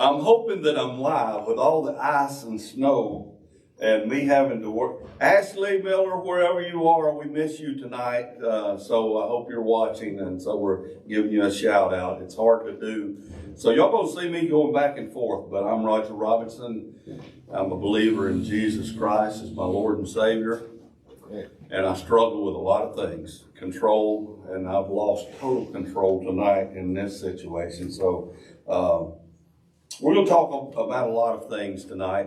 I'm hoping that I'm live with all the ice and snow and me having to work. Ashley Miller, wherever you are, we miss you tonight. So I hope you're watching, and so we're giving you a shout out. It's hard to do. So y'all gonna see me going back and forth, but I'm Roger Robinson. I'm a believer in Jesus Christ as my Lord and Savior. And I struggle with a lot of things, control, and I've lost total control tonight in this situation. So we're going to talk about a lot of things tonight,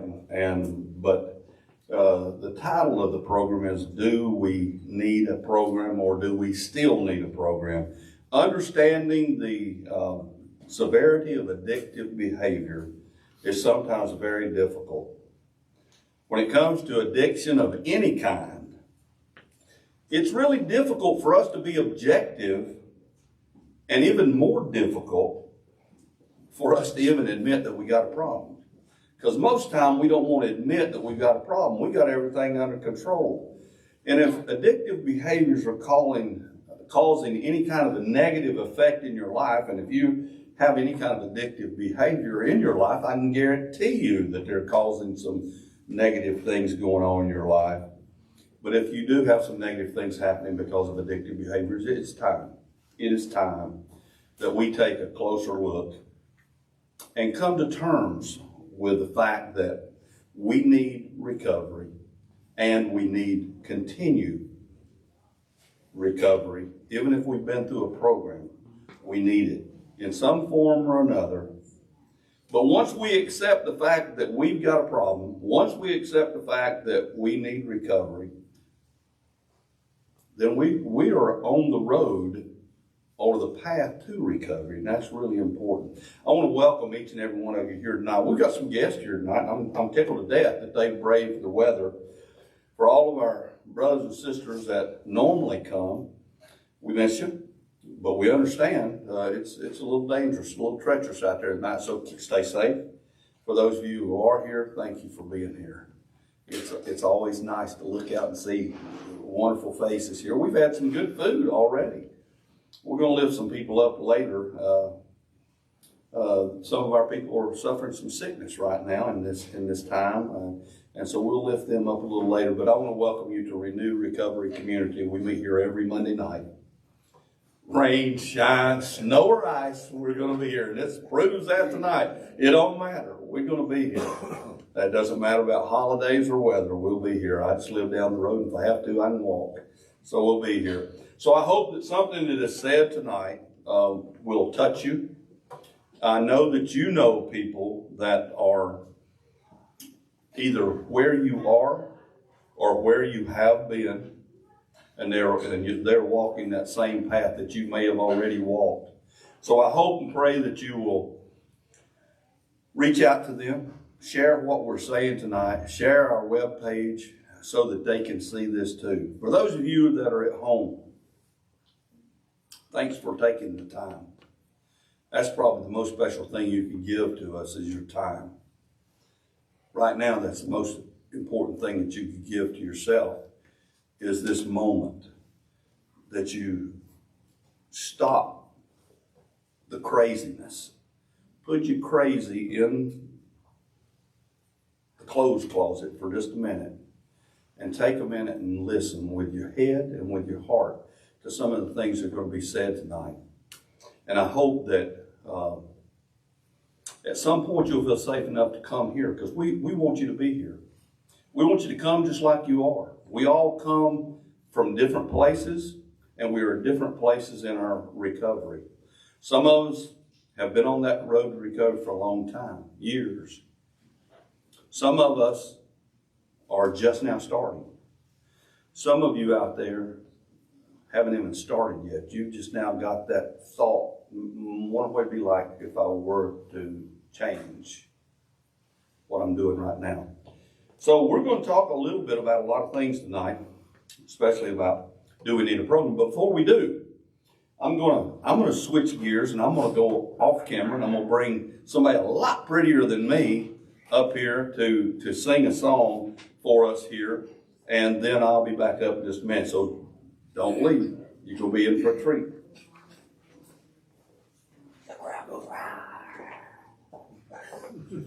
but the title of the program is, Do We Need a Program, or Do We Still Need a Program? Understanding the severity of addictive behavior is sometimes very difficult. When it comes to addiction of any kind, it's really difficult for us to be objective, and even more difficult for us to even admit that we got a problem. Because most time we don't want to admit that we've got a problem. We got everything under control. And if addictive behaviors are causing any kind of a negative effect in your life, and if you have any kind of addictive behavior in your life, I can guarantee you that they're causing some negative things going on in your life. But if you do have some negative things happening because of addictive behaviors, it is time that we take a closer look and come to terms with the fact that we need recovery and we need continued recovery. Even if we've been through a program, we need it in some form or another. But once we accept the fact that we've got a problem, once we accept the fact that we need recovery, then we are on the road or the path to recovery, and that's really important. I want to welcome each and every one of you here tonight. We've got some guests here tonight. I'm tickled to death that they braved the weather. For all of our brothers and sisters that normally come, we miss you, but we understand it's a little dangerous, a little treacherous out there tonight, so stay safe. For those of you who are here, thank you for being here. It's always nice to look out and see wonderful faces here. We've had some good food already. We're going to lift some people up later. Some of our people are suffering some sickness right now in this time, and so we'll lift them up a little later. But I want to welcome you to Renew Recovery Community. We meet here every Monday night. Rain, shine, snow or ice, we're going to be here. And this proves that tonight. It don't matter. We're going to be here. That doesn't matter about holidays or weather. We'll be here. I just live down the road, and if I have to, I can walk. So we'll be here. So I hope that something that is said tonight will touch you. I know that you know people that are either where you are or where you have been, and they're walking that same path that you may have already walked. So I hope and pray that you will reach out to them, share what we're saying tonight, share our webpage so that they can see this too. For those of you that are at home, thanks for taking the time. That's probably the most special thing you can give to us is your time. Right now, that's the most important thing that you can give to yourself is this moment that you stop the craziness. Put you crazy in the clothes closet for just a minute and take a minute and listen with your head and with your heart to some of the things that are going to be said tonight. And I hope that at some point you'll feel safe enough to come here, because we want you to be here. We want you to come just like you are. We all come from different places, and we are at different places in our recovery. Some of us have been on that road to recovery for a long time, years. Some of us are just now starting. Some of you out there haven't even started yet. You've just now got that thought. What would it be like if I were to change what I'm doing right now? So we're going to talk a little bit about a lot of things tonight, especially about do we need a program. But before we do, I'm going to switch gears, and I'm going to go off camera, and I'm going to bring somebody a lot prettier than me up here to sing a song for us here, and then I'll be back up in just a minute. So don't leave. You're going to be in for a treat. 7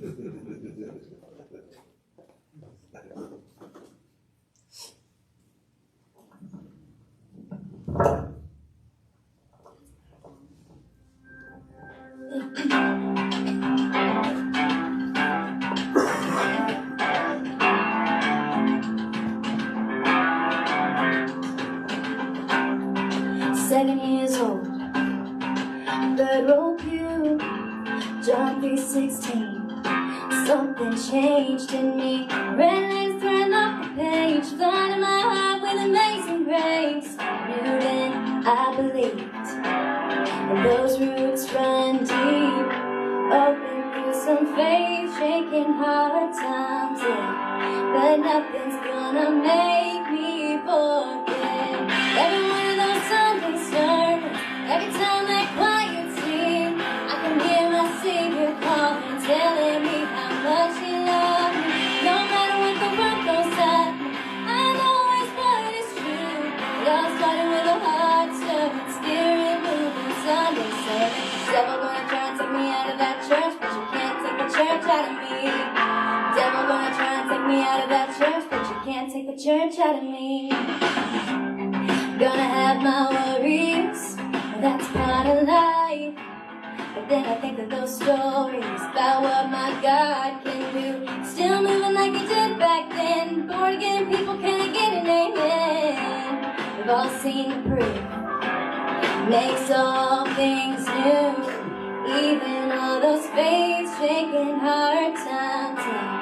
years old, third row pew, John 3:16. Something changed in me. Red legs threading off the page, flooding my heart with amazing grace. Knew then I believed, and those roots run deep. Open through some faith, shaking hard times, yeah. But nothing's gonna make me forget. Every one of those Sunday sermons, every time that quiet scene, I can hear my Savior calling, telling me how much He loves me. No matter what the world throws at me, I know it's what is true. It all started with a heart-stirring, spirit-moving Sunday service. Devil gonna try and take me out of that church, but you can't take the church out of me. Devil gonna try and take me out of that church, but you can't take the church out of me. Gonna have my worries, that's part of life. But then I think of those stories about what my God can do. Still moving like He did back then. Born again people, can I get an amen? We've all seen the proof, makes all things new. Even all those faith-shaking hard times, yeah.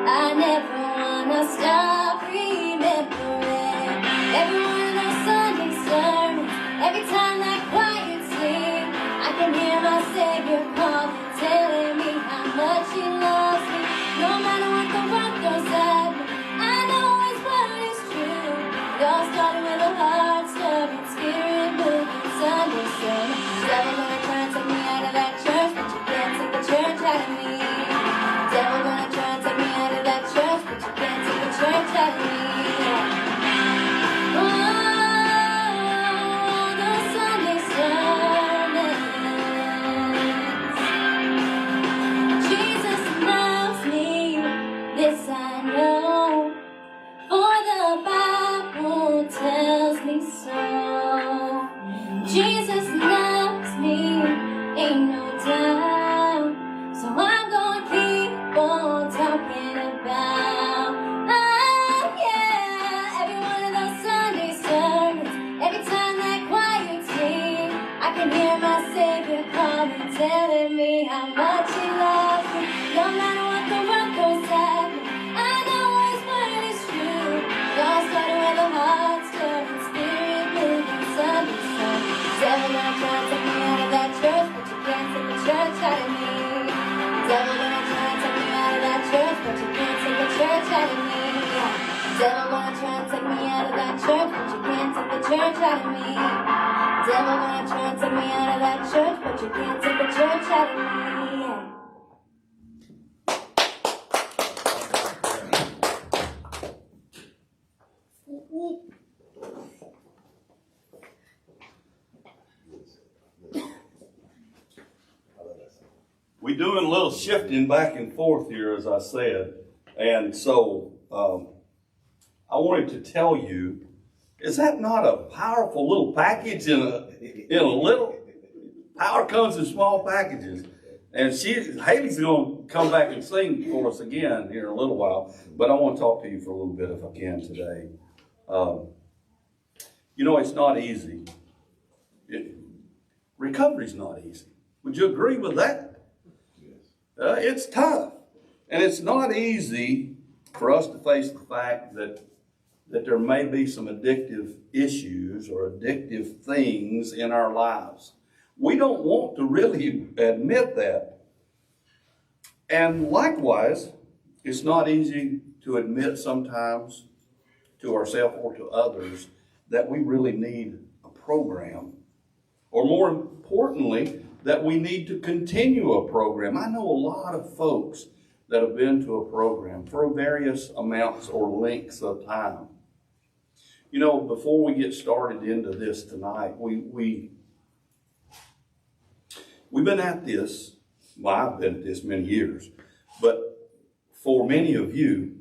I never wanna stop remembering every one of those Sunday sermons, every time that quiet sleep. I can hear my Savior calling, telling me how much He loves me. No matter what the world throws at me, I know it's what is true. It all started with a heart-stirring, spirit-moving Sunday sermon. Devil gonna try and take me out of that church, but you can't take the church out of me. Devil gonna try and take me out of that church, but you can't take the church out of me. Those Sunday sermons. Jesus loves me, this I know, for the Bible tells me so. Jesus loves me, ain't no doubt, so I'm gonna keep on talking about, oh yeah, every one of those Sunday sermons, every time that quiet scene, I can hear my Savior calling, telling me how much He loves me. No matter what the world throws at me, I know His word is true. It all started with a heart-stirring, spirit-moving Sunday sermon. Devil gonna try and take me out of that church, but you can't take the church out of me. Devil gonna try and take me out of that church, but you can't take the church out of me. Devil gonna try and take me out of that church, but you can't take the church out of me. Devil gonna try and take me out of that church, but you can't take the church out of me. We're doing a little shifting back and forth here, as I said. And so I wanted to tell you, is that not a powerful little package in a little? Power comes in small packages. And Haley's going to come back and sing for us again here in a little while. But I want to talk to you for a little bit if I can today. It's not easy. Recovery's not easy. Would you agree with that? It's tough. And it's not easy for us to face the fact that there may be some addictive issues or addictive things in our lives. We don't want to really admit that. And likewise, it's not easy to admit sometimes to ourselves or to others that we really need a program. Or more importantly, that we need to continue a program. I know a lot of folks that have been to a program for various amounts or lengths of time. Before we get started into this tonight, we've been at this, well, I've been at this many years, But for many of you,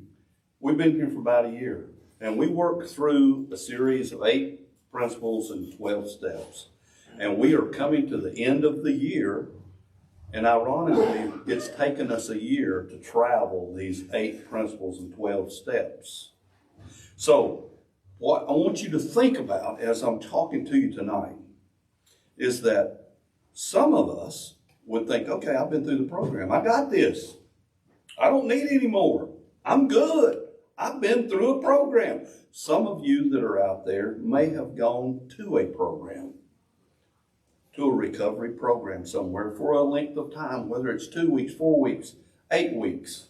we've been here for about a year, and we worked through a series of 8 principles and 12 steps. And we are coming to the end of the year, and ironically, it's taken us a year to travel these 8 principles and 12 steps. So, what I want you to think about as I'm talking to you tonight is that some of us would think, okay, I've been through the program. I got this. I don't need any more. I'm good. I've been through a program. Some of you that are out there may have gone to a program, to a recovery program somewhere for a length of time, whether it's 2 weeks, 4 weeks, 8 weeks.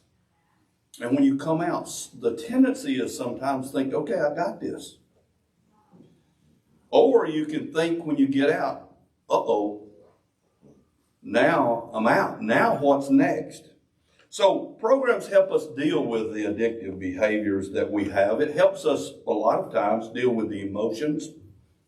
And when you come out, the tendency is sometimes think, okay, I got this. Or you can think when you get out, uh-oh, now I'm out. Now what's next? So programs help us deal with the addictive behaviors that we have. It helps us a lot of times deal with the emotions,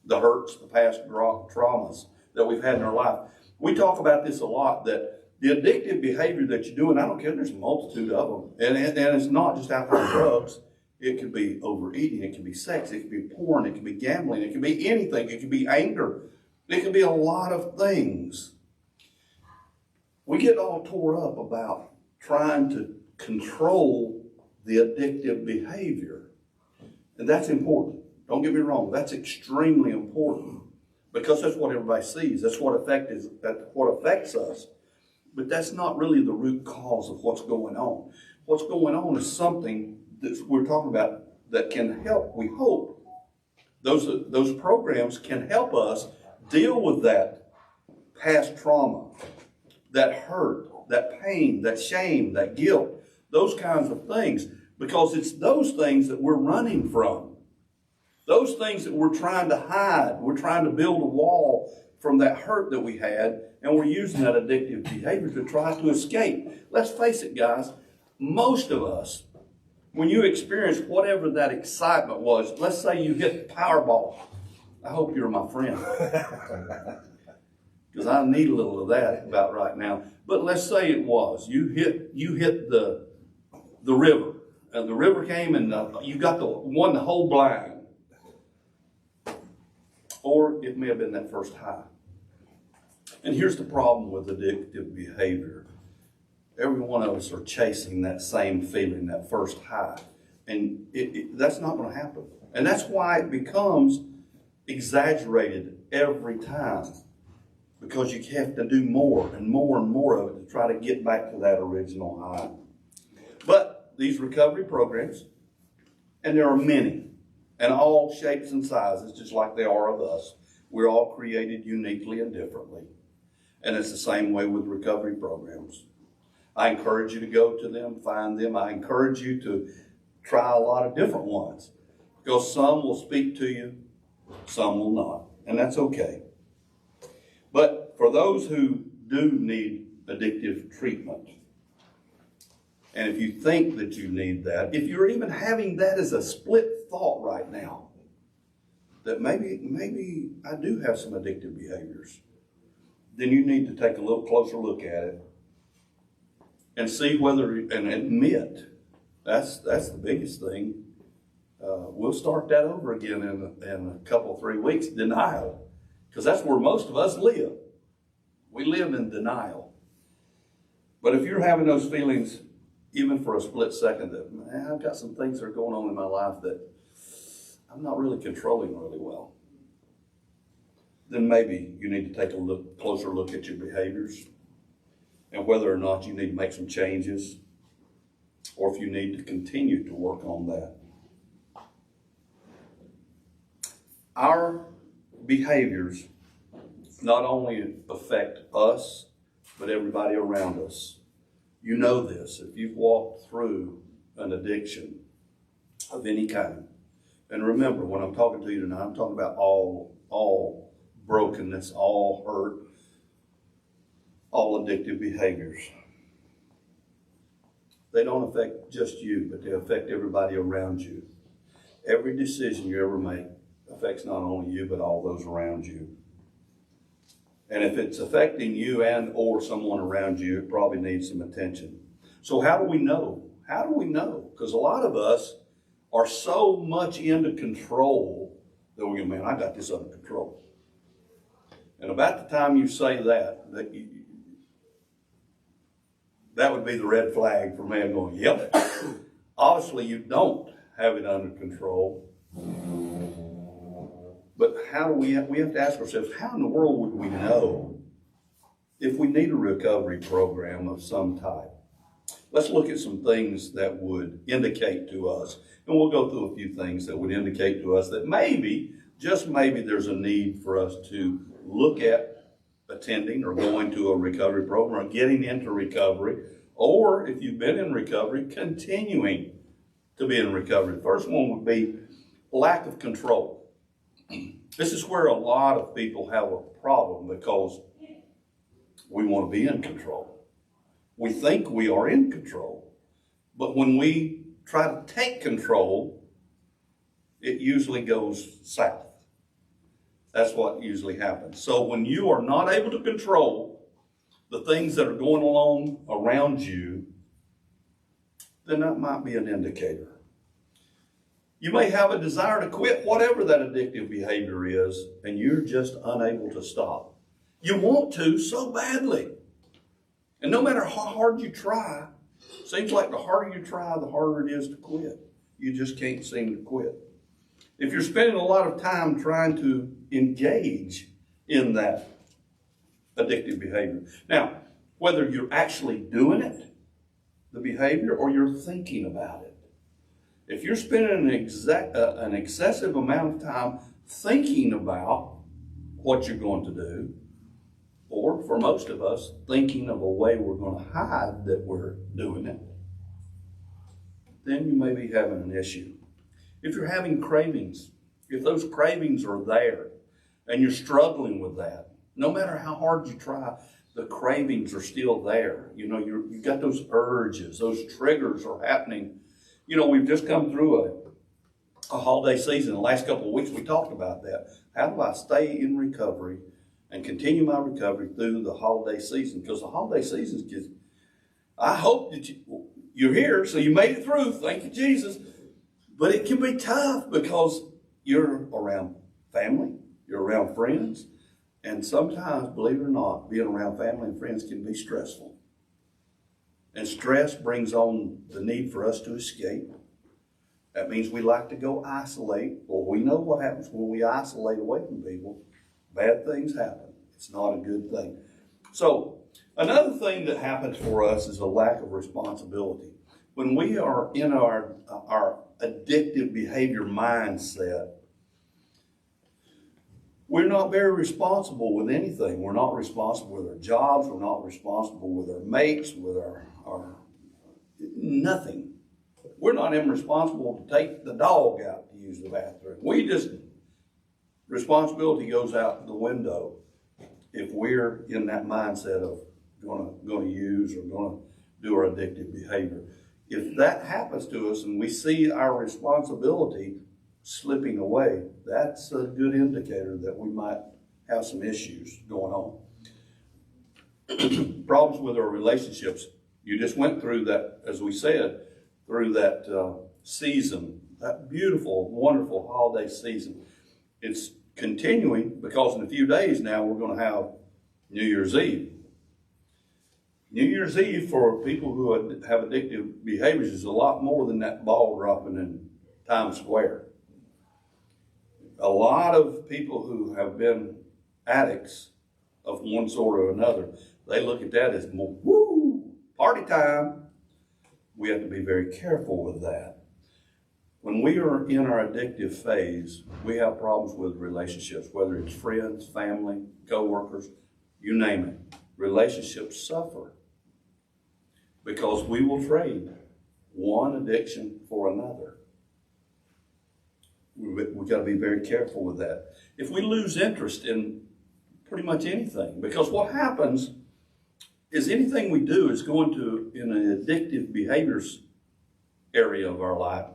the hurts, the past traumas that we've had in our life. We talk about this a lot, that the addictive behavior that you do, and I don't care, there's a multitude of them. And it's not just alcohol and drugs. It could be overeating, it can be sex, it can be porn, it can be gambling, it can be anything, it can be anger. It can be a lot of things. We get all tore up about trying to control the addictive behavior. And that's important. Don't get me wrong, that's extremely important. Because that's what everybody sees. That's what affects us. But that's not really the root cause of what's going on. What's going on is something that we're talking about that can help, we hope. Those programs can help us deal with that past trauma, that hurt, that pain, that shame, that guilt, those kinds of things. Because it's those things that we're running from. Those things that we're trying to hide. We're trying to build a wall from that hurt that we had, and we're using that addictive behavior to try to escape. Let's face it, guys, most of us, when you experience whatever that excitement was, let's say you hit the Powerball. I hope you're my friend, because I need a little of that about right now. But let's say it was. You hit the river, and the river came, and you got won the whole blind. Or it may have been that first high. And here's the problem with addictive behavior. Every one of us are chasing that same feeling, that first high. And that's not going to happen. And that's why it becomes exaggerated every time. Because you have to do more and more and more of it to try to get back to that original high. But these recovery programs, and there are many, and all shapes and sizes, just like they are of us. We're all created uniquely and differently. And it's the same way with recovery programs. I encourage you to go to them, find them. I encourage you to try a lot of different ones. Because some will speak to you, some will not. And that's okay. But for those who do need addictive treatment, and if you think that you need that, if you're even having that as a split thought right now, that maybe I do have some addictive behaviors, then you need to take a little closer look at it and see whether, and admit, that's the biggest thing. We'll start that over again in a couple, 3 weeks, denial. Because that's where most of us live. We live in denial. But if you're having those feelings, even for a split second, that, man, I've got some things that are going on in my life that I'm not really controlling really well, then maybe you need to take a closer look at your behaviors and whether or not you need to make some changes or if you need to continue to work on that. Our behaviors not only affect us, but everybody around us. You know this, if you've walked through an addiction of any kind. And remember, when I'm talking to you tonight, I'm talking about all brokenness, all hurt, all addictive behaviors. They don't affect just you, but they affect everybody around you. Every decision you ever make affects not only you, but all those around you. And if it's affecting you and or someone around you, it probably needs some attention. So how do we know? How do we know? Because a lot of us are so much into control that we go, man, I got this under control. And about the time you say that would be the red flag for man going, yep, obviously you don't have it under control. But how do we have to ask ourselves, how in the world would we know if we need a recovery program of some type? Let's look at some things that would indicate to us, and we'll go through a few things that would indicate to us that maybe, just maybe, there's a need for us to look at attending or going to a recovery program, or getting into recovery, or if you've been in recovery, continuing to be in recovery. The first one would be lack of control. This is where a lot of people have a problem because we want to be in control. We think we are in control, but when we try to take control, it usually goes south. That's what usually happens. So when you are not able to control the things that are going along around you, then that might be an indicator. You may have a desire to quit whatever that addictive behavior is, and you're just unable to stop. You want to so badly. And no matter how hard you try, seems like the harder you try, the harder it is to quit. You just can't seem to quit. If you're spending a lot of time trying to engage in that addictive behavior. Now, whether you're actually doing it, the behavior, or you're thinking about it. If you're spending an excessive amount of time thinking about what you're going to do, or for most of us, thinking of a way we're going to hide that we're doing it, then you may be having an issue. If you're having cravings, if those cravings are there and you're struggling with that, no matter how hard you try, the cravings are still there. You know, you've got those urges, those triggers are happening. You know, we've just come through a holiday season. The last couple of weeks we talked about that. How do I stay in recovery and continue my recovery through the holiday season? Because the holiday season is just, I hope that you're here, so you made it through. Thank you, Jesus. But it can be tough because you're around family, you're around friends, and sometimes, believe it or not, being around family and friends can be stressful. And stress brings on the need for us to escape. That means we like to go isolate. Well, we know what happens when we isolate away from people. Bad things happen. It's not a good thing. So, another thing that happens for us is a lack of responsibility. When we are in our addictive behavior mindset, we're not very responsible with anything. We're not responsible with our jobs. We're not responsible with our mates, with our nothing. We're not even responsible to take the dog out to use the bathroom. Responsibility goes out the window if we're in that mindset of going to use or going to do our addictive behavior. If that happens to us and we see our responsibility slipping away, that's a good indicator that we might have some issues going on. Problems with our relationships. You just went through that, as we said, through that season, that beautiful, wonderful holiday season. It's continuing because in a few days now we're going to have New Year's Eve. New Year's Eve for people who have addictive behaviors is a lot more than that ball dropping in Times Square. A lot of people who have been addicts of one sort or another, they look at that as more, woo, party time. We have to be very careful with that. When we are in our addictive phase, we have problems with relationships, whether it's friends, family, co-workers, you name it. Relationships suffer because we will trade one addiction for another. We've got to be very careful with that. If we lose interest in pretty much anything, because what happens is anything we do is going to, in an addictive behaviors area of our life,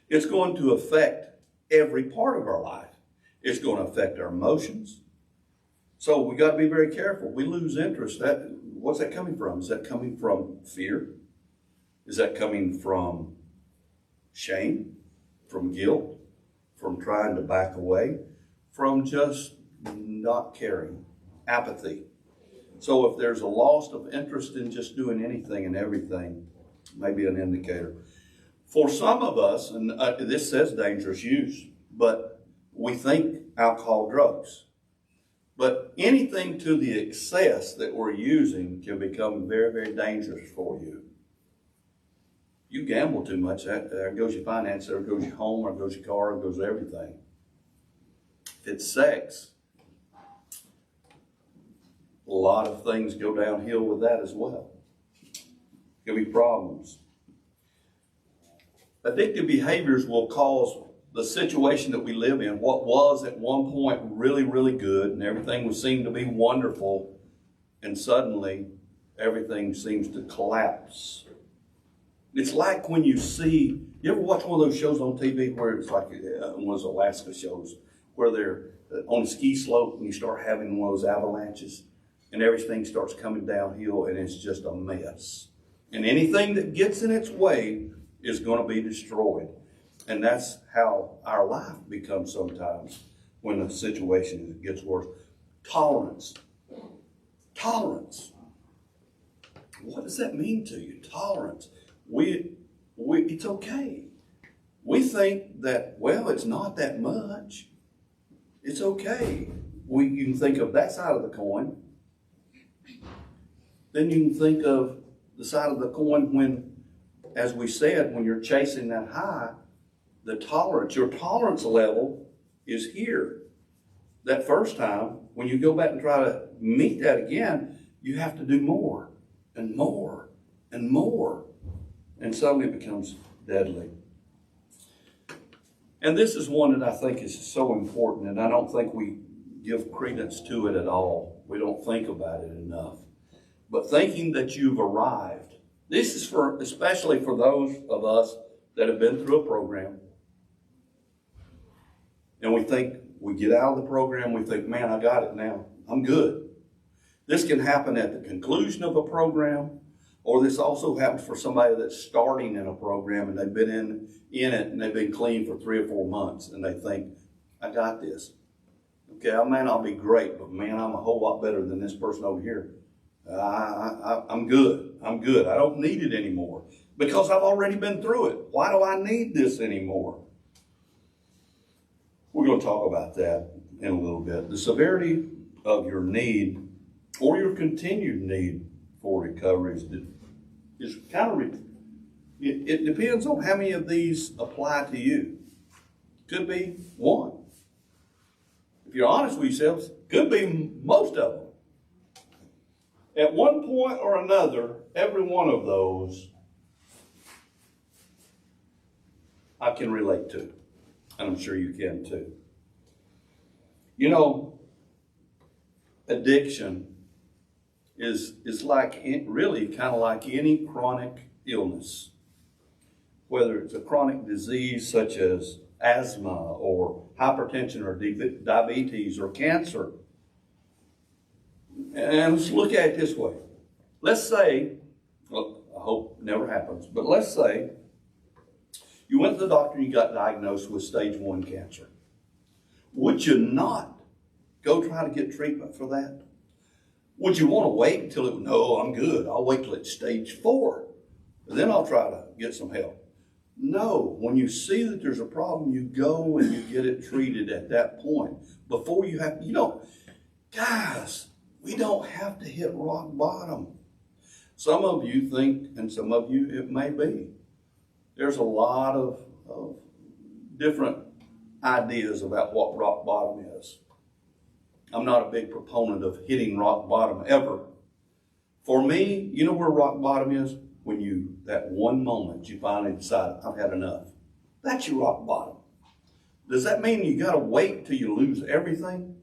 it's going to affect every part of our life. It's going to affect our emotions. So we got to be very careful. We lose interest. That what's that coming from? Is that coming from fear? Is that coming from shame? From guilt? From trying to back away? From just not caring? Apathy? So if there's a loss of interest in just doing anything and everything, maybe an indicator. For some of us, and this says dangerous use, but we think alcohol, drugs. But anything to the excess that we're using can become very, very dangerous for you. You gamble too much, there goes your finance, there goes your home, there goes your car, there goes everything. If it's sex, a lot of things go downhill with that as well. There'll be problems. Addictive behaviors will cause the situation that we live in, what was at one point really, really good, and everything would seem to be wonderful, and suddenly everything seems to collapse. It's like when you ever watch one of those shows on TV where it's like one of those Alaska shows, where they're on a ski slope and you start having one of those avalanches, and everything starts coming downhill, and it's just a mess. And anything that gets in its way is going to be destroyed. And that's how our life becomes sometimes when the situation gets worse. Tolerance. Tolerance. What does that mean to you? Tolerance. It's okay. We think that, well, it's not that much. It's okay. You can think of that side of the coin. Then you can think of the side of the coin when, as we said, when you're chasing that high, your tolerance level is here. That first time, when you go back and try to meet that again, you have to do more and more and more. And suddenly it becomes deadly. And this is one that I think is so important, and I don't think we give credence to it at all. We don't think about it enough. But thinking that you've arrived. This is especially for those of us that have been through a program. And we get out of the program, we think, man, I got it now. I'm good. This can happen at the conclusion of a program, or this also happens for somebody that's starting in a program and they've been in it and they've been clean for 3 or 4 months and they think, I got this. Okay, man, I'll be great, but man, I'm a whole lot better than this person over here. I'm good. I'm good. I don't need it anymore because I've already been through it. Why do I need this anymore? We're going to talk about that in a little bit. The severity of your need or your continued need for recovery is kind of, it depends on how many of these apply to you. Could be one. If you're honest with yourselves, could be most of them. At one point or another, every one of those I can relate to. And I'm sure you can too. You know, addiction is like, really kind of like any chronic illness. Whether it's a chronic disease such as asthma or hypertension or diabetes or cancer. And let's look at it this way. Let's say, well, I hope it never happens, but let's say you went to the doctor and you got diagnosed with stage 1 cancer. Would you not go try to get treatment for that? Would you want to wait until no, I'm good. I'll wait till it's stage 4. And then I'll try to get some help. No, when you see that there's a problem, you go and you get it treated at that point. Before you have, guys, we don't have to hit rock bottom. Some of you think, and some of you it may be. There's a lot of different ideas about what rock bottom is. I'm not a big proponent of hitting rock bottom ever. For me, you know where rock bottom is? When that one moment you finally decide, I've had enough. That's your rock bottom. Does that mean you got to wait till you lose everything?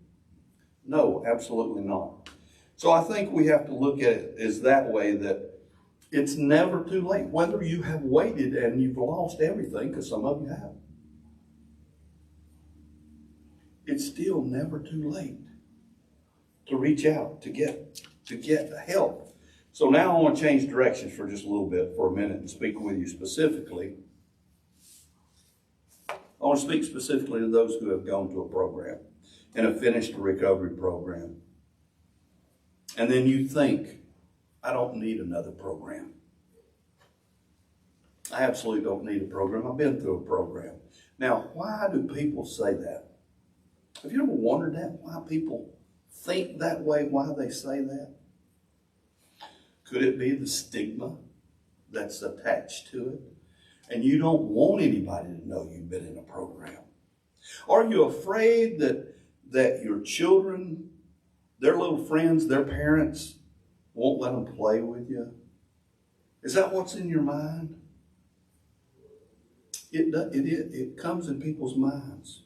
No, absolutely not. So I think we have to look at it as that way, that it's never too late. Whether you have waited and you've lost everything, because some of you have, it's still never too late to reach out, to get help. So now I want to change directions for just a little bit, for a minute, and speak with you specifically. I want to speak specifically to those who have gone to a program and have finished a recovery program. And then you think, I don't need another program. I absolutely don't need a program. I've been through a program. Now, why do people say that? Have you ever wondered that? Why people think that way? Why they say that? Could it be the stigma that's attached to it? And you don't want anybody to know you've been in a program? Are you afraid that your children, their little friends, their parents won't let them play with you? Is that what's in your mind? It comes in people's minds.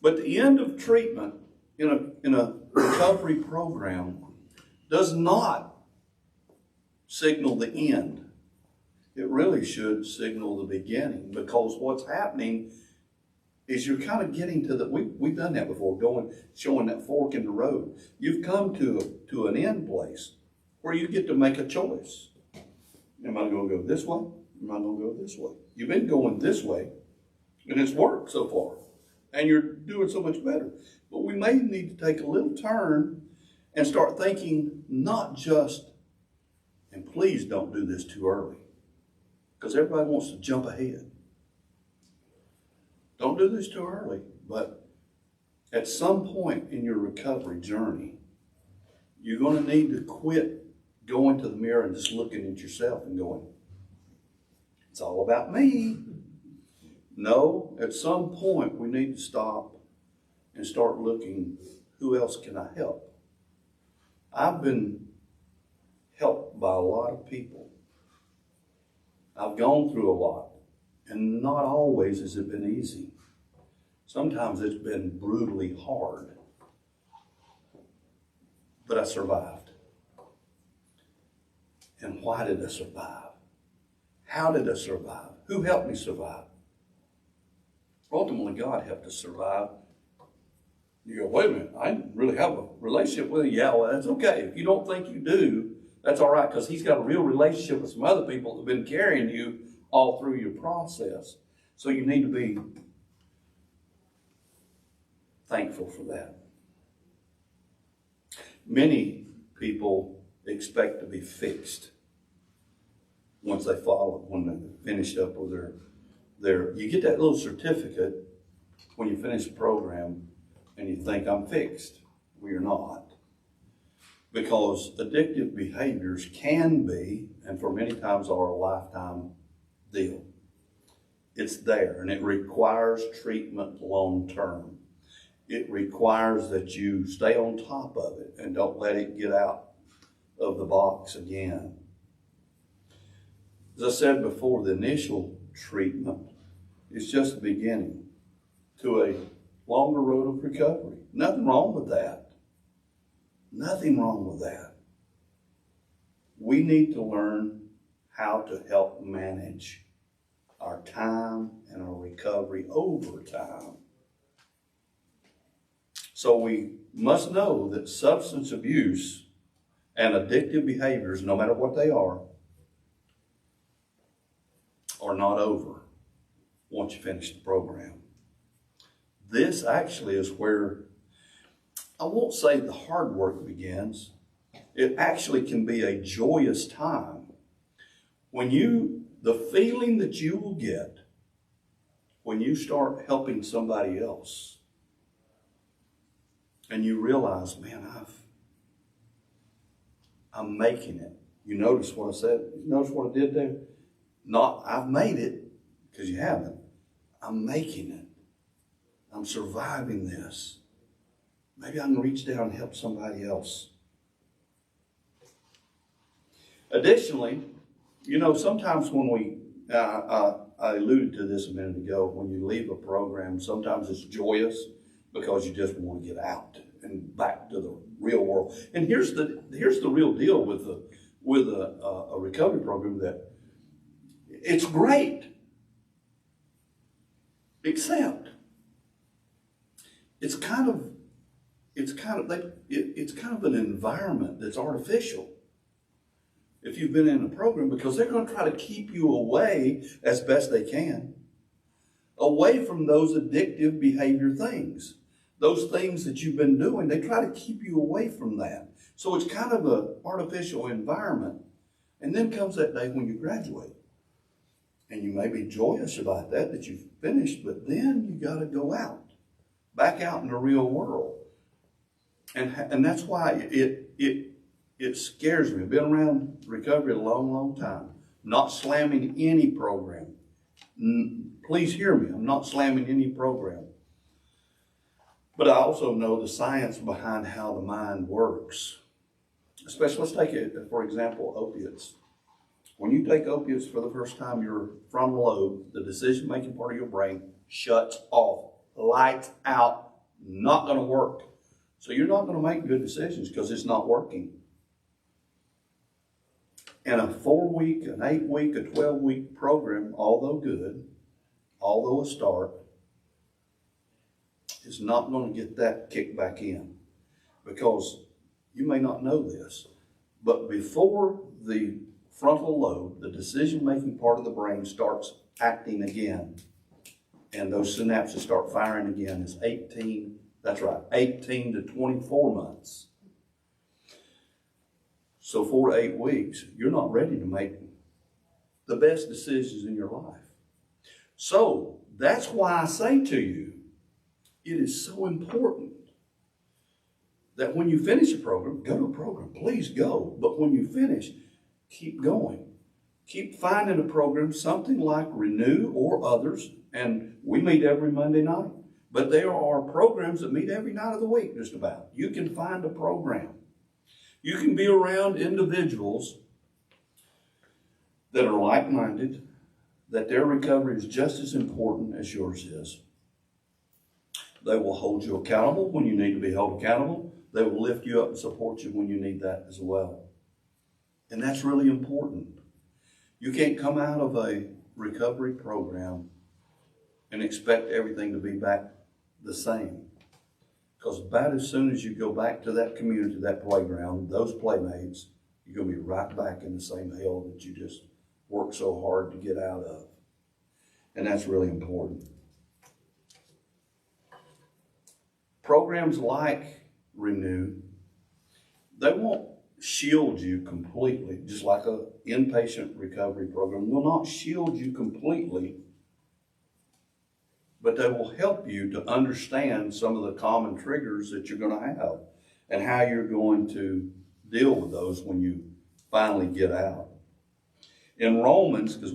But the end of treatment in a recovery program does not signal the end. It really should signal the beginning, because what's happening is you're kind of getting to we've done that before, showing that fork in the road. You've come to an end place where you get to make a choice. Am I going to go this way? Am I going to go this way? You've been going this way, and it's worked so far, and you're doing so much better. But we may need to take a little turn and start thinking not just, and please don't do this too early, because everybody wants to jump ahead. Don't do this too early, but at some point in your recovery journey, you're going to need to quit going to the mirror and just looking at yourself and going, it's all about me. No, at some point we need to stop and start looking, who else can I help? I've been helped by a lot of people. I've gone through a lot, and not always has it been easy. Sometimes it's been brutally hard, but I survived. And why did I survive? How did I survive? Who helped me survive? Ultimately, God helped us survive. You go, wait a minute, I didn't really have a relationship with him. Yeah, well, that's okay. If you don't think you do, that's all right, because he's got a real relationship with some other people that have been carrying you all through your process. So you need to be thankful for that. Many people expect to be fixed once they when they finished up with their you get that little certificate when you finish the program, and you think, I'm fixed. Well, you're not. Because addictive behaviors can be, and for many times are, a lifetime deal. It's there, and it requires treatment long term. It requires that you stay on top of it and don't let it get out of the box again. As I said before, the initial treatment is just the beginning to a longer road of recovery. Nothing wrong with that. Nothing wrong with that. We need to learn how to help manage our time and our recovery over time. So we must know that substance abuse and addictive behaviors, no matter what they are not over once you finish the program. This actually is where, I won't say the hard work begins. It actually can be a joyous time when the feeling that you will get when you start helping somebody else and you realize, man, I'm making it. You notice what I said? You notice what I did there? Not, I've made it, because you haven't. I'm making it. I'm surviving this. Maybe I can reach down and help somebody else. Additionally, sometimes when I alluded to this a minute ago, when you leave a program, sometimes it's joyous because you just want to get out and back to the real world. And here's the real deal with a recovery program, that it's great, except it's kind of an environment that's artificial. if you've been in a program, because they're going to try to keep you away as best they can, away from those addictive behavior things. Those things that you've been doing, they try to keep you away from that. So it's kind of an artificial environment. And then comes that day when you graduate. And you may be joyous about that you've finished, but then you got to go out, back out in the real world. And that's why it scares me. I've been around recovery a long, long time. Not slamming any program. Please hear me. I'm not slamming any program. But I also know the science behind how the mind works. Especially, let's take it, for example, opiates. When you take opiates for the first time, your frontal lobe, the decision-making part of your brain, shuts off. Lights out. Not going to work. So you're not going to make good decisions because it's not working. And a 4-week, an 8-week, a 12-week program, although good, although a start, is not going to get that kicked back in. Because you may not know this, but before the frontal lobe, the decision-making part of the brain starts acting again, and those synapses start firing again, is 18 to 24 months. So 4 to 8 weeks, you're not ready to make the best decisions in your life. So that's why I say to you, it is so important that when you finish a program, go to a program. Please go. But when you finish, keep going. Keep finding a program, something like Renew or others. And we meet every Monday night. But there are programs that meet every night of the week, just about. You can find a program. You can be around individuals that are like-minded, that their recovery is just as important as yours is. They will hold you accountable when you need to be held accountable. They will lift you up and support you when you need that as well. And that's really important. You can't come out of a recovery program and expect everything to be back the same. Because about as soon as you go back to that community, that playground, those playmates, you're going to be right back in the same hell that you just worked so hard to get out of. And that's really important. Programs like Renew, they won't shield you completely, just like an inpatient recovery program will not shield you completely, but they will help you to understand some of the common triggers that you're going to have and how you're going to deal with those when you finally get out. In Romans, because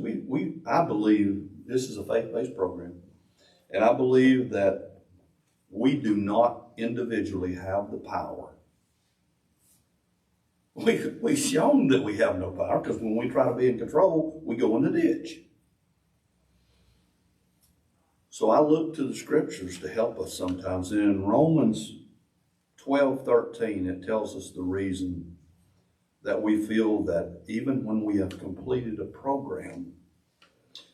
I believe this is a faith-based program, and I believe that we do not individually have the power. We've shown that we have no power, because when we try to be in control, we go in the ditch. So I look to the scriptures to help us sometimes. And in Romans 12:13, it tells us the reason that we feel that even when we have completed a program,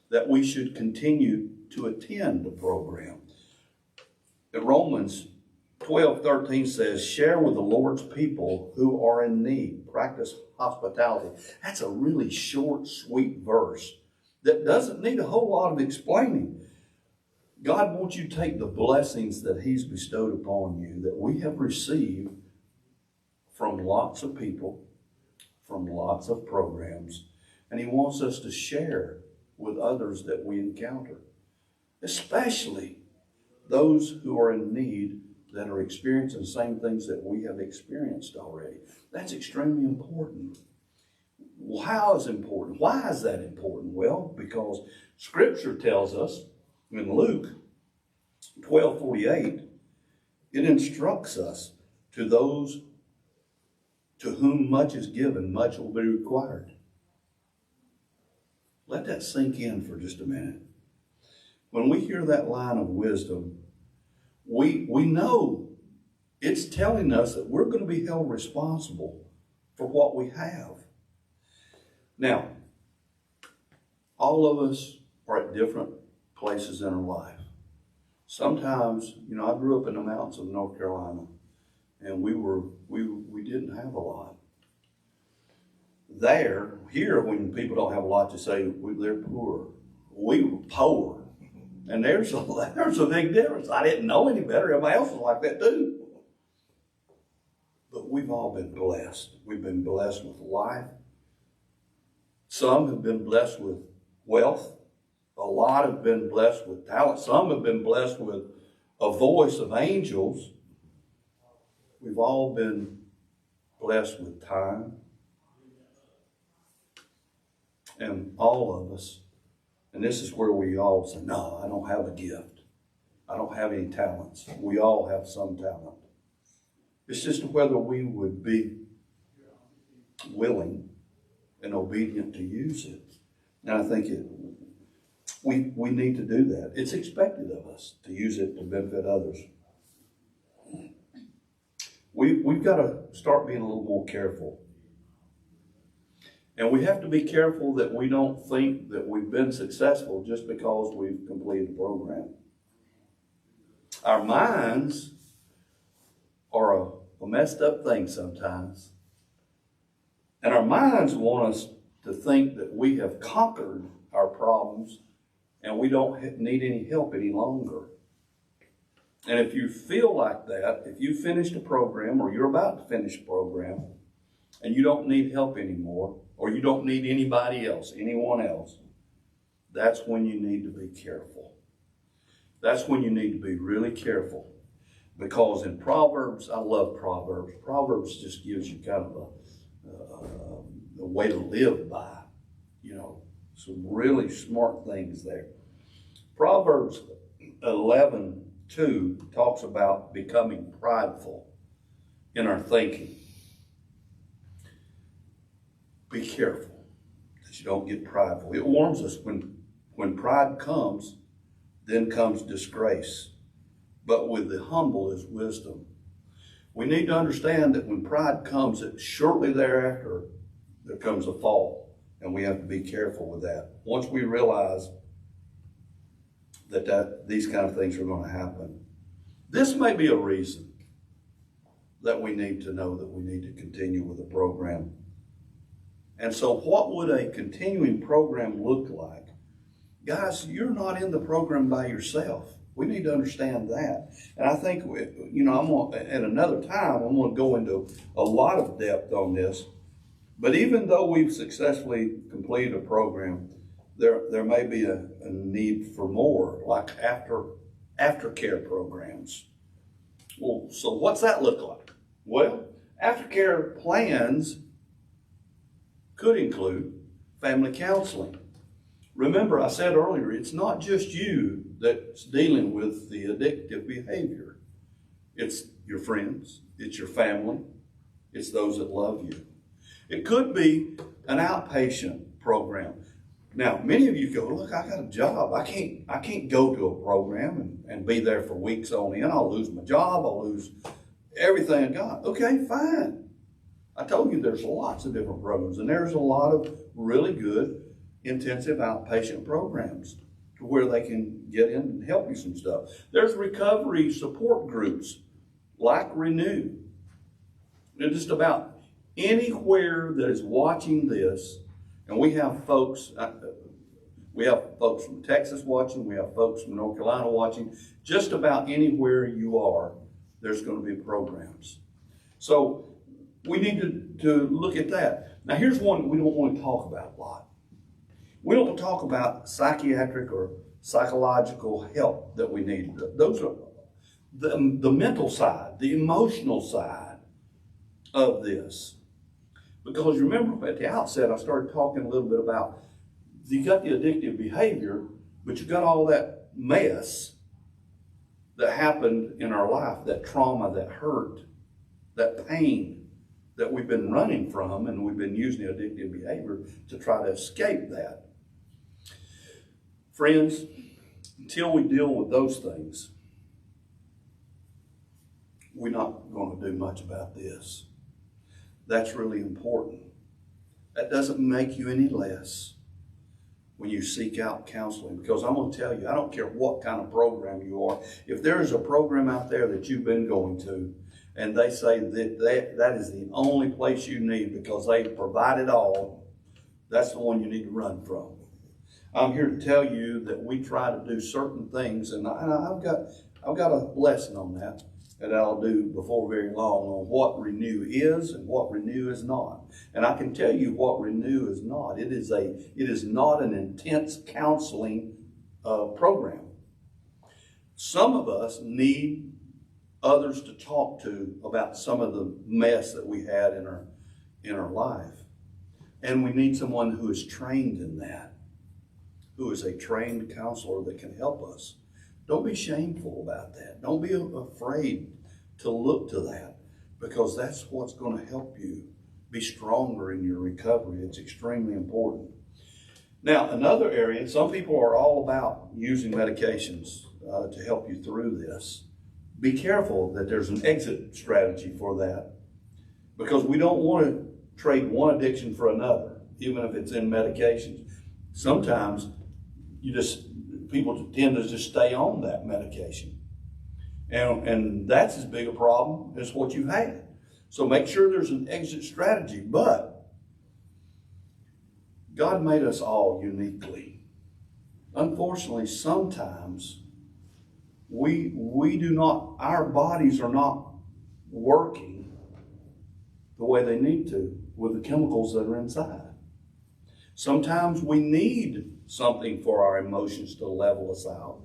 that we should continue to attend the program. In Romans 12:13 says, share with the Lord's people who are in need. Practice hospitality. That's a really short, sweet verse that doesn't need a whole lot of explaining. God wants you to take the blessings that He's bestowed upon you, that we have received from lots of people, from lots of programs, and He wants us to share with others that we encounter, especially those who are in need, that are experiencing the same things that we have experienced already. That's extremely important. Well, how is it important? Why is that important? Well, because Scripture tells us in Luke 12:48, it instructs us, to those to whom much is given, much will be required. Let that sink in for just a minute. When we hear that line of wisdom, we know it's telling us that we're going to be held responsible for what we have. Now, all of us are at different places in our life. Sometimes, I grew up in the mountains of North Carolina, and we didn't have a lot. here, when people don't have a lot to say, they're poor. We were poor. And there's a big difference. I didn't know any better. Everybody else was like that too. But we've all been blessed. We've been blessed with life. Some have been blessed with wealth. A lot have been blessed with talent. Some have been blessed with a voice of angels. We've all been blessed with time. And all of us, and this is where we all say, no, I don't have a gift. I don't have any talents. We all have some talent. It's just whether we would be willing and obedient to use it. And I think we need to do that. It's expected of us to use it to benefit others. We've got to start being a little more careful. And we have to be careful that we don't think that we've been successful just because we've completed a program. Our minds are a messed up thing sometimes. And our minds want us to think that we have conquered our problems and we don't need any help any longer. And if you feel like that, if you finished a program or you're about to finish a program and you don't need help anymore, or you don't need anybody else, anyone else, that's when you need to be careful. That's when you need to be really careful. Because in Proverbs, I love Proverbs. Proverbs just gives you kind of a way to live by. You know, some really smart things there. Proverbs 11:2 talks about becoming prideful in our thinking. Be careful that you don't get prideful. It warns us when pride comes, then comes disgrace. But with the humble is wisdom. We need to understand that when pride comes, that shortly thereafter, there comes a fall. And we have to be careful with that. Once we realize that these kind of things are going to happen. This may be a reason that we need to know that we need to continue with the program. And so what would a continuing program look like? Guys, you're not in the program by yourself. We need to understand that. And I think, at another time, I'm going to go into a lot of depth on this. But even though we've successfully completed a program, there may be a need for more, like aftercare programs. Well, so what's that look like? Well, aftercare plans could include family counseling. Remember, I said earlier, it's not just you that's dealing with the addictive behavior. It's your friends, it's your family, it's those that love you. It could be an outpatient program. Now, many of you go, look, I got a job. I can't go to a program and be there for weeks on end. I'll lose my job. I'll lose everything I got. Okay, fine. I told you there's lots of different programs, and there's a lot of really good intensive outpatient programs to where they can get in and help you some stuff. There's recovery support groups like Renew. They're just about anywhere that is watching this, and we have folks from Texas watching, we have folks from North Carolina watching. Just about anywhere you are, there's going to be programs. So we need to look at that. Now here's one we don't want to talk about a lot. We don't talk about psychiatric or psychological help that we need. Those are the mental side, the emotional side of this. Because remember at the outset, I started talking a little bit about you got the addictive behavior, but you got all that mess that happened in our life, that trauma, that hurt, that pain that we've been running from, and we've been using the addictive behavior to try to escape that. Friends, until we deal with those things, we're not going to do much about this. That's really important. That doesn't make you any less when you seek out counseling, because I'm going to tell you, I don't care what kind of program you are. If there is a program out there that you've been going to And they say that is the only place you need because they provide it all. That's the one you need to run from. I'm here to tell you that we try to do certain things, and I've got a lesson on that I'll do before very long on what Renew is and what Renew is not. And I can tell you what Renew is not. It is not an intense counseling program. Some of us need others to talk to about some of the mess that we had in our life. And we need someone who is trained in that, who is a trained counselor that can help us. Don't be shameful about that. Don't be afraid to look to that, because that's what's going to help you be stronger in your recovery. It's extremely important. Now, another area, some people are all about using medications to help you through this. Be careful that there's an exit strategy for that, because we don't want to trade one addiction for another, even if it's in medications. Sometimes people tend to just stay on that medication. And that's as big a problem as what you had. So make sure there's an exit strategy. But God made us all uniquely. Unfortunately, sometimes our bodies are not working the way they need to with the chemicals that are inside. Sometimes we need something for our emotions to level us out.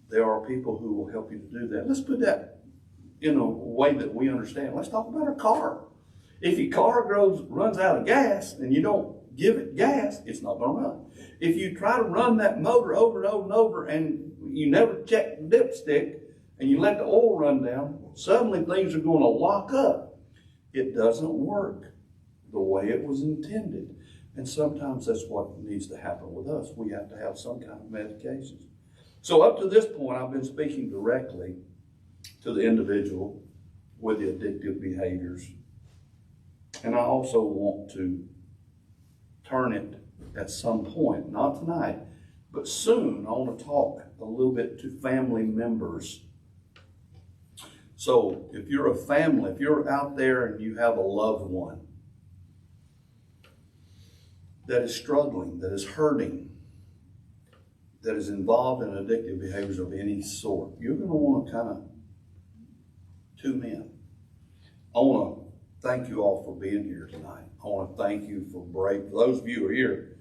There are people who will help you to do that. Let's put that in a way that we understand. Let's talk about a car. If your car runs out of gas and you don't give it gas, it's not going to run. If you try to run that motor over and over and over and you never check the dipstick and you let the oil run down, suddenly things are going to lock up. It doesn't work the way it was intended. And sometimes that's what needs to happen with us. We have to have some kind of medications. So up to this point, I've been speaking directly to the individual with the addictive behaviors. And I also want to turn it at some point, not tonight, but soon. I want to talk a little bit to family members. So if you're a family, if you're out there and you have a loved one that is struggling, that is hurting, that is involved in addictive behaviors of any sort, you're going to want to kind of tune in. I want to thank you all for being here tonight. I want to thank you for brave. For those of you who are here,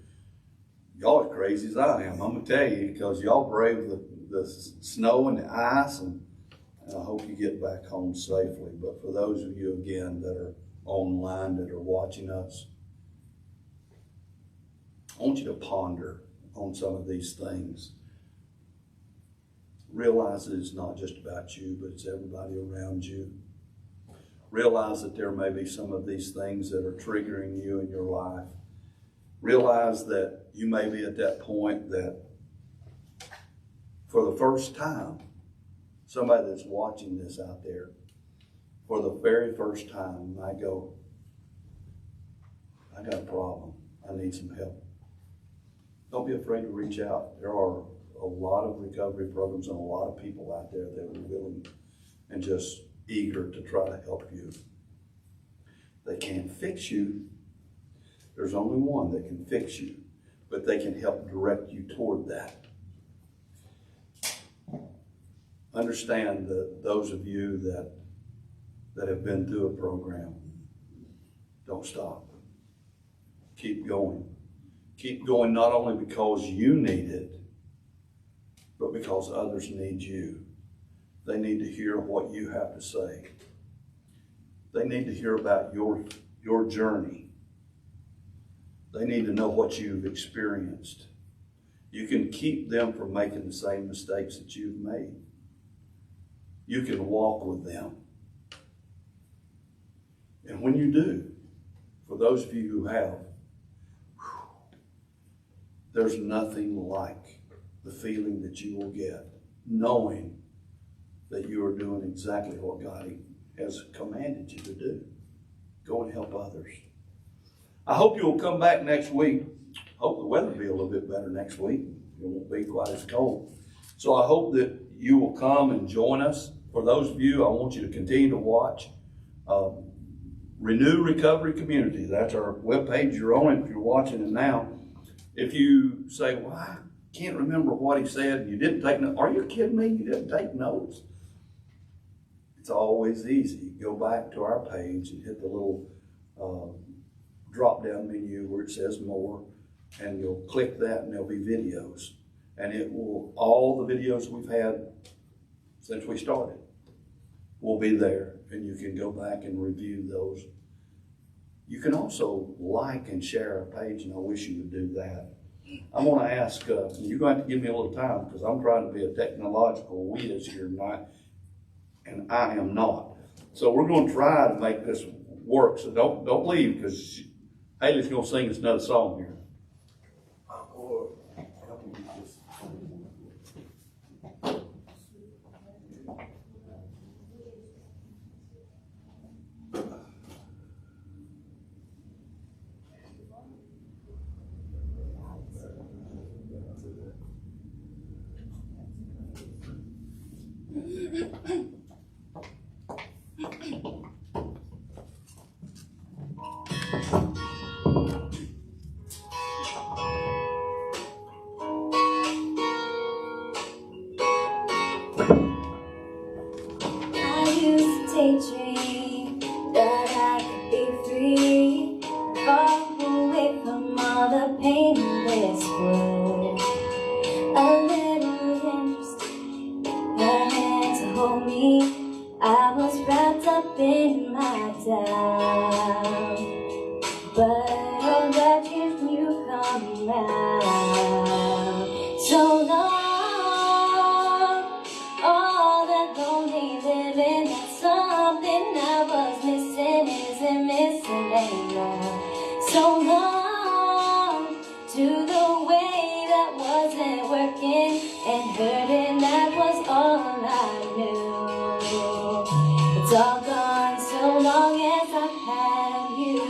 y'all as crazy as I am. I'm going to tell you, because y'all brave the snow and the ice, and I hope you get back home safely. But for those of you, again, that are online, that are watching us, I want you to ponder on some of these things. Realize that it's not just about you, but it's everybody around you. Realize that there may be some of these things that are triggering you in your life. Realize that you may be at that point that for the first time, somebody that's watching this out there, for the very first time, might go, I got a problem. I need some help. Don't be afraid to reach out. There are a lot of recovery programs and a lot of people out there that are willing and just eager to try to help you. They can't fix you. There's only one that can fix you, but they can help direct you toward that. Understand that those of you that have been through a program, don't stop. Keep going. Keep going, not only because you need it, but because others need you. They need to hear what you have to say. They need to hear about your journey. They need to know what you've experienced. You can keep them from making the same mistakes that you've made. You can walk with them. And when you do, for those of you who have, there's nothing like the feeling that you will get knowing that you are doing exactly what God has commanded you to do. Go and help others. I hope you will come back next week. Hope the weather will be a little bit better next week. It won't be quite as cold. So I hope that you will come and join us for those of you, I want you to continue to watch Renew Recovery Community. That's our webpage. You're on it if you're watching it now. If you say, well, I can't remember what he said, you didn't take notes. Are you kidding me? You didn't take notes? It's always easy. Go back to our page and hit the little drop-down menu where it says more, and you'll click that and there'll be videos. And it will, all the videos we've had since we started will be there, and you can go back and review those. You can also like and share our page, and I wish you would do that. I'm going to ask, you're going to have to give me a little time because I'm trying to be a technological whiz here tonight, and I am not. So we're going to try to make this work, so don't leave because Haley's going to sing us another song here. Daydream that I could be free, far away from all the pain in this world. A little interesting, her hand to hold me. I was wrapped up in my doubt, but all that years you come around. So long, all that lonely living. Something I was missing isn't missing anymore. So long to the way that wasn't working and hurting, that was all I knew. It's all gone so long as I have you.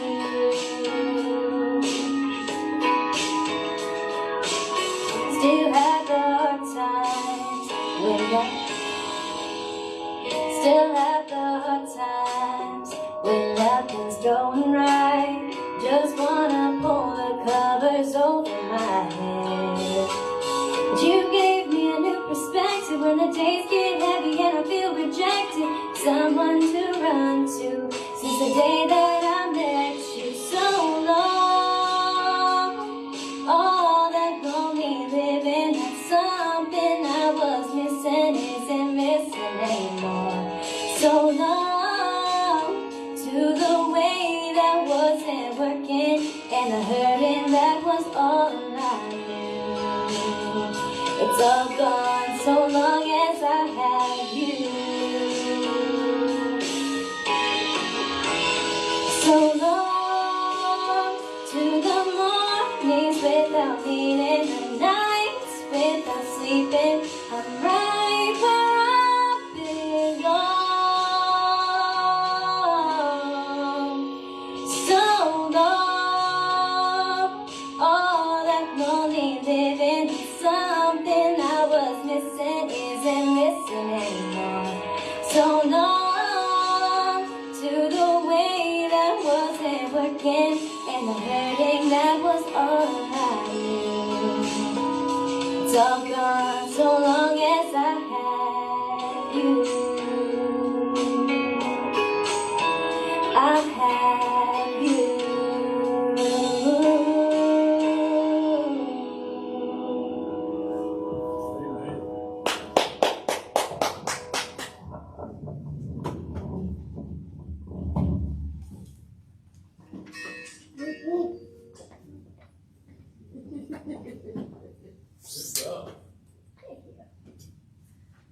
Still have the hard times when still have the hard times when nothing's going right. Just wanna pull the covers over my head. But you gave me a new perspective when the days get heavy and I feel rejected. Someone to run to since the day that I met you. So long, all that lonely living, that's something I was missing isn't missing anymore. So long to the way that wasn't working and the hurting, that was all I knew. It's all gone so long as I have you. So long to the mornings without meaning, the nights without sleeping. I'm right where I belong. So long, all that lonely living, something I was missing isn't missing anymore. So long to the way that wasn't working and the hurting, that was all I knew. It's all gone so long as I have you. I have you.